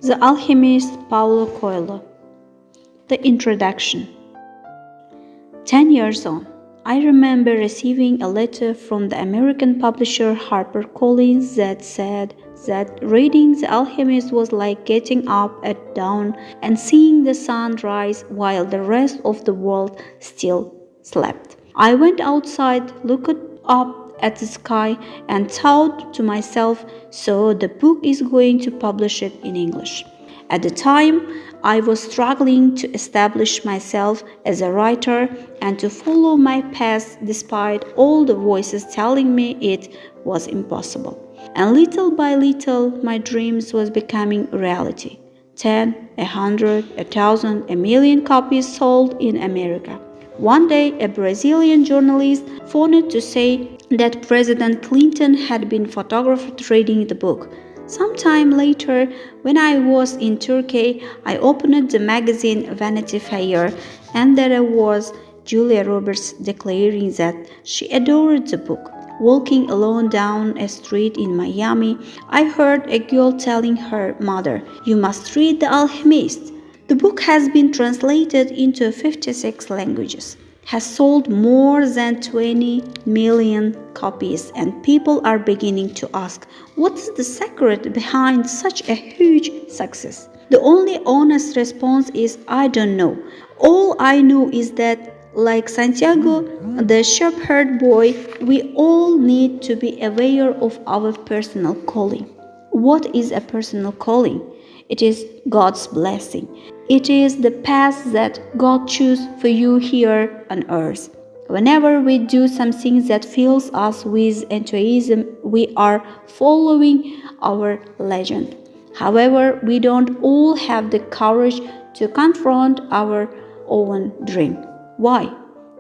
The Alchemist, Paulo Coelho. The Introduction. 10 years on, I remember receiving a letter from the American publisher HarperCollins that said that reading The Alchemist was like getting up at dawn and seeing the sun rise while the rest of the world still slept. I went outside, looked up at the sky, and thought to myself, so the book is going to publish it in English. At the time, I was struggling to establish myself as a writer and to follow my path despite all the voices telling me it was impossible. And little by little, my dreams was becoming reality. 10, 100, 1,000, a million copies sold in America. One day, a Brazilian journalist phoned to say that President Clinton had been photographed reading the book. Sometime later, when I was in Turkey, I opened the magazine Vanity Fair, and there was Julia Roberts declaring that she adored the book. Walking alone down a street in Miami, I heard a girl telling her mother, "You must read The Alchemist." The book has been translated into 56 languages, has sold more than 20 million copies, and people are beginning to ask, what is the secret behind such a huge success? The only honest response is, I don't know. All I know is that, like Santiago, the shepherd boy, we all need to be aware of our personal calling. What is a personal calling? It is God's blessing. It is the path that God chose for you here on earth. Whenever we do something that fills us with enthusiasm, we are following our legend. However, we don't all have the courage to confront our own dream. Why?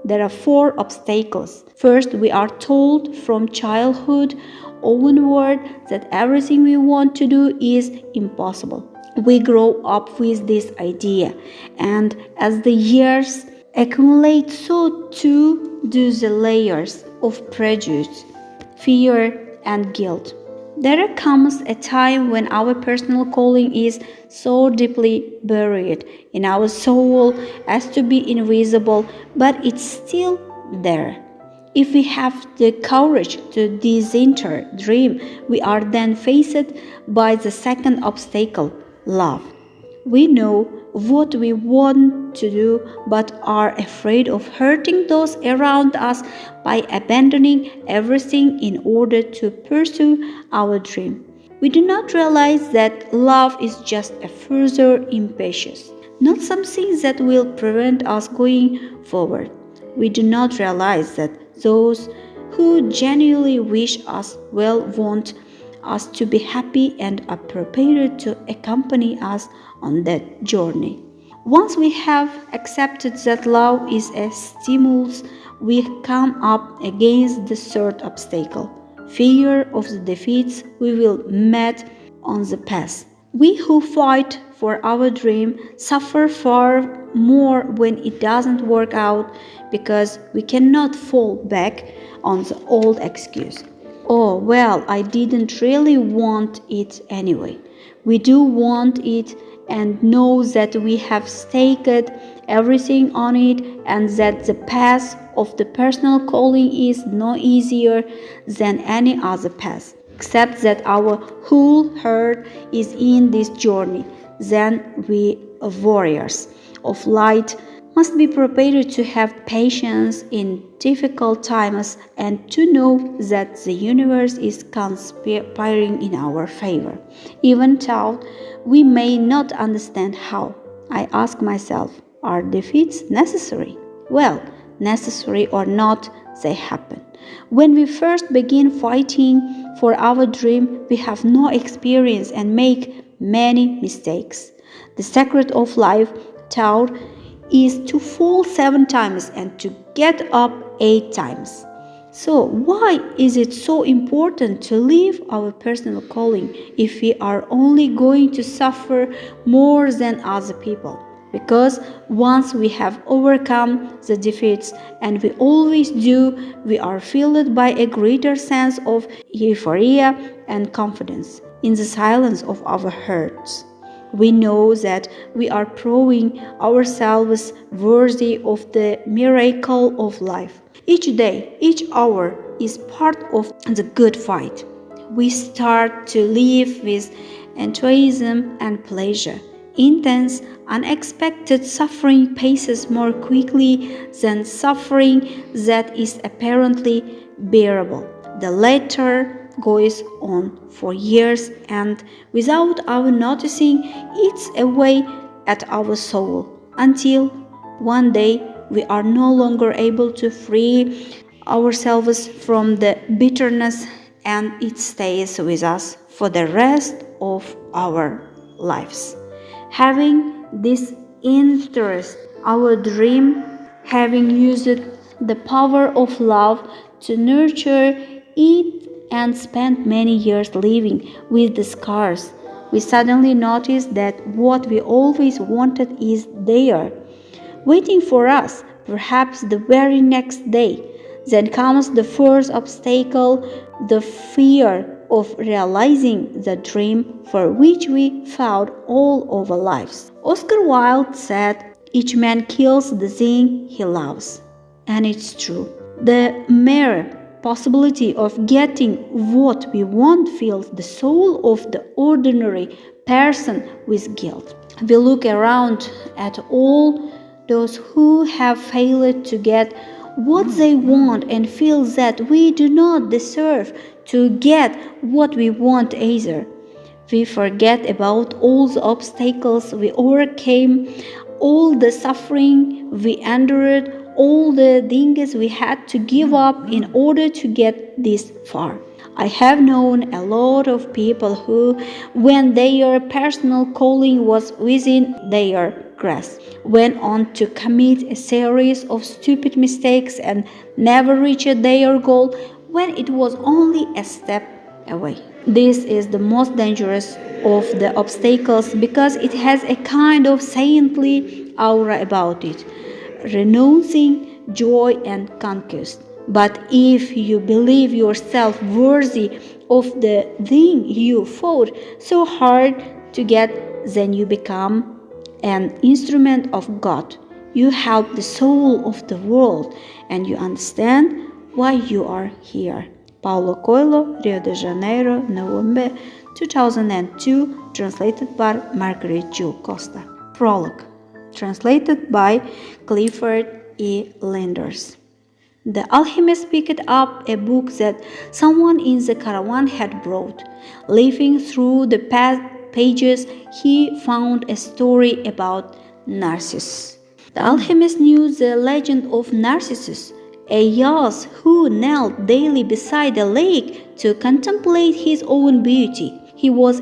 There are 4 obstacles. First, we are told from childhood onward that everything we want to do is impossible. We grow up with this idea, and as the years accumulate, so too do the layers of prejudice, fear, and guilt. There comes a time when our personal calling is so deeply buried in our soul as to be invisible, but it's still there. If we have the courage to disinter dream, we are then faced by the second obstacle, love. We know what we want to do but are afraid of hurting those around us by abandoning everything in order to pursue our dream. We do not realize that love is just a further impatience, not something that will prevent us going forward. We do not realize that those who genuinely wish us well want us to be happy and are prepared to accompany us on that journey. Once we have accepted that love is a stimulus, we come up against the third obstacle, fear of the defeats we will meet on the path. We who fight for our dream suffer far more when it doesn't work out because we cannot fall back on the old excuse. Oh, well, I didn't really want it anyway. We do want it and know that we have staked everything on it and that the path of the personal calling is no easier than any other path, except that our whole heart is in this journey. Then we, warriors of light, must be prepared to have patience in difficult times and to know that the universe is conspiring in our favor, even though we may not understand how. I ask myself, are defeats necessary? Well, necessary or not, they happen. When we first begin fighting for our dream, we have no experience and make many mistakes. The secret of life taught is to fall 7 times and to get up 8 times. So why is it so important to live our personal calling if we are only going to suffer more than other people? Because once we have overcome the defeats, and we always do, we are filled by a greater sense of euphoria and confidence in the silence of our hearts. We know that we are proving ourselves worthy of the miracle of life. Each day, each hour is part of the good fight. We start to live with enthusiasm and pleasure. Intense, unexpected suffering passes more quickly than suffering that is apparently bearable. The latter goes on for years and, without our noticing, eats away at our soul until one day we are no longer able to free ourselves from the bitterness, and it stays with us for the rest of our lives. Having this interest, our dream, having used the power of love to nurture it and spent many years living with the scars, we suddenly notice that what we always wanted is there, waiting for us, perhaps the very next day. Then comes the first obstacle, the fear of realizing the dream for which we fought all our lives. Oscar Wilde said, "Each man kills the thing he loves." And it's true. The mere possibility of getting what we want fills the soul of the ordinary person with guilt. We look around at all those who have failed to get what they want and feel that we do not deserve to get what we want either. We forget about all the obstacles we overcame, all the suffering we endured, all the things we had to give up in order to get this far. I have known a lot of people who, when their personal calling was within their grasp, went on to commit a series of stupid mistakes and never reached their goal when it was only a step away. This is the most dangerous of the obstacles because it has a kind of saintly aura about it, renouncing joy and conquest. But if you believe yourself worthy of the thing you fought so hard to get, then you become an instrument of God. You help the soul of the world and you understand why you are here. Paulo Coelho, Rio de Janeiro, November 2002, translated by Margaret Jill Costa. Prologue, translated by Clifford E. Linders. The alchemist picked up a book that someone in the caravan had brought. Leafing through the pages, he found a story about Narcissus. The alchemist knew the legend of Narcissus, a youth who knelt daily beside a lake to contemplate his own beauty. He was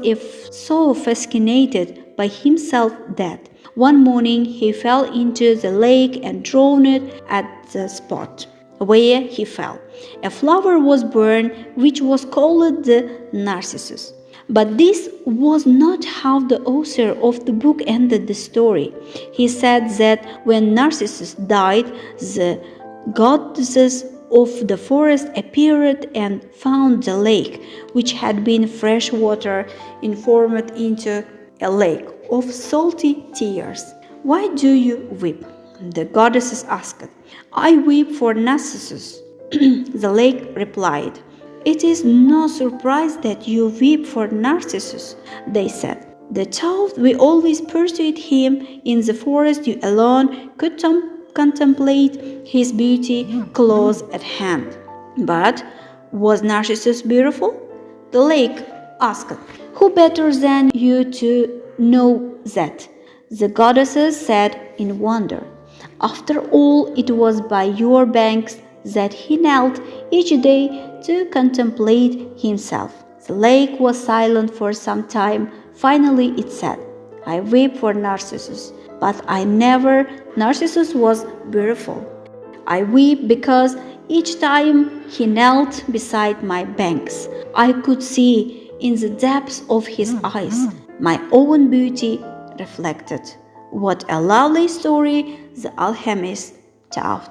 so fascinated by himself that one morning he fell into the lake and drowned at the spot where he fell. A flower was born which was called the Narcissus. But this was not how the author of the book ended the story. He said that when Narcissus died, the goddesses of the forest appeared and found the lake, which had been fresh water, transformed into a lake of salty tears. "Why do you weep?" the goddesses asked. "I weep for Narcissus," the lake replied. "It is no surprise that you weep for Narcissus," they said. "The thought we always pursued him in the forest, you alone could contemplate his beauty close at hand." "But was Narcissus beautiful?" the lake asked. "Who better than you to know that?" the goddesses said in wonder. "After all, it was by your banks that he knelt each day to contemplate himself." The lake was silent for some time. Finally it said, "I weep for Narcissus, but Narcissus was beautiful. I weep because each time he knelt beside my banks, I could see in the depths of his eyes my own beauty reflected." What a lovely story the alchemist told.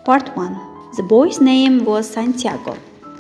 Part 1. The boy's name was Santiago.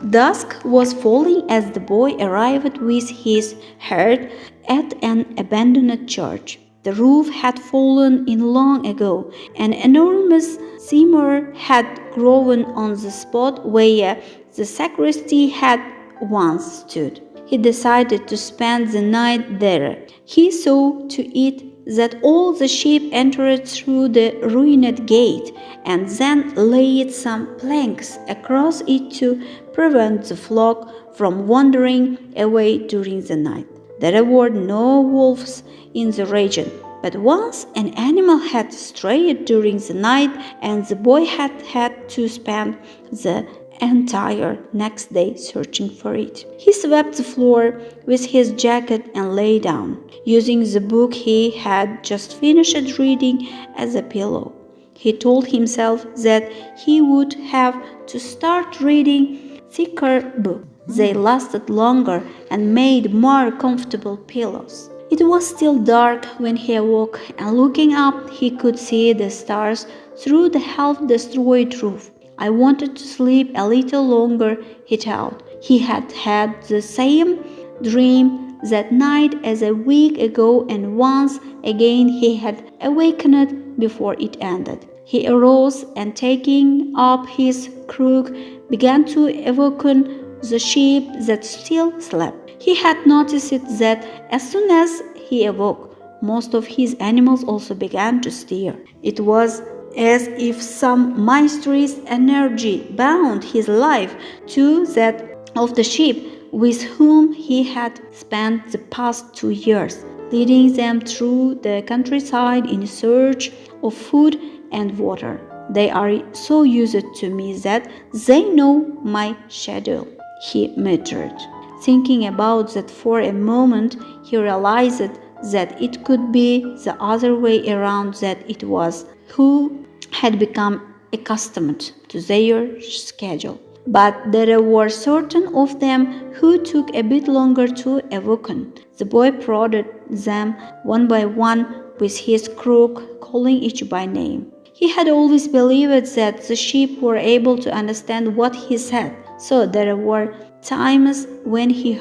Dusk was falling as the boy arrived with his herd at an abandoned church. The roof had fallen in long ago. An enormous sycamore had grown on the spot where the sacristy had once stood. He decided to spend the night there. He saw to it that all the sheep entered through the ruined gate, and then laid some planks across it to prevent the flock from wandering away during the night. There were no wolves in the region, but once an animal had strayed during the night, and the boy had to spend the entire next day searching for it. He swept the floor with his jacket and lay down, using the book he had just finished reading as a pillow. He told himself that he would have to start reading thicker books. They lasted longer and made more comfortable pillows. It was still dark when he awoke, and looking up, he could see the stars through the half-destroyed roof. I wanted to sleep a little longer, he thought. He had had the same dream that night as a week ago, and once again he had awakened before it ended. He arose and, taking up his crook, began to awaken the sheep that still slept. He had noticed that as soon as he awoke, most of his animals also began to stir. It was as if some mysterious energy bound his life to that of the sheep with whom he had spent the past 2 years, leading them through the countryside in search of food and water. They are so used to me that they know my schedule, he muttered. Thinking about that for a moment, he realized that it could be the other way around, that it was who had become accustomed to their schedule. But there were certain of them who took a bit longer to awaken. The boy prodded them one by one with his crook, calling each by name. He had always believed that the sheep were able to understand what he said, so there were times when he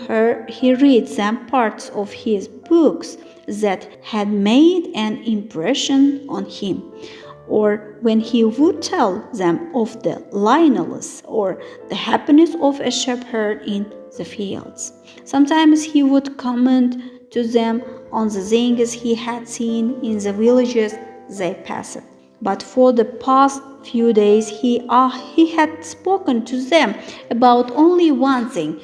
read them parts of his books that had made an impression on him, or when he would tell them of the lioness or the happiness of a shepherd in the fields. Sometimes he would comment to them on the things he had seen in the villages they passed. But for the past few days he had spoken to them about only one thing,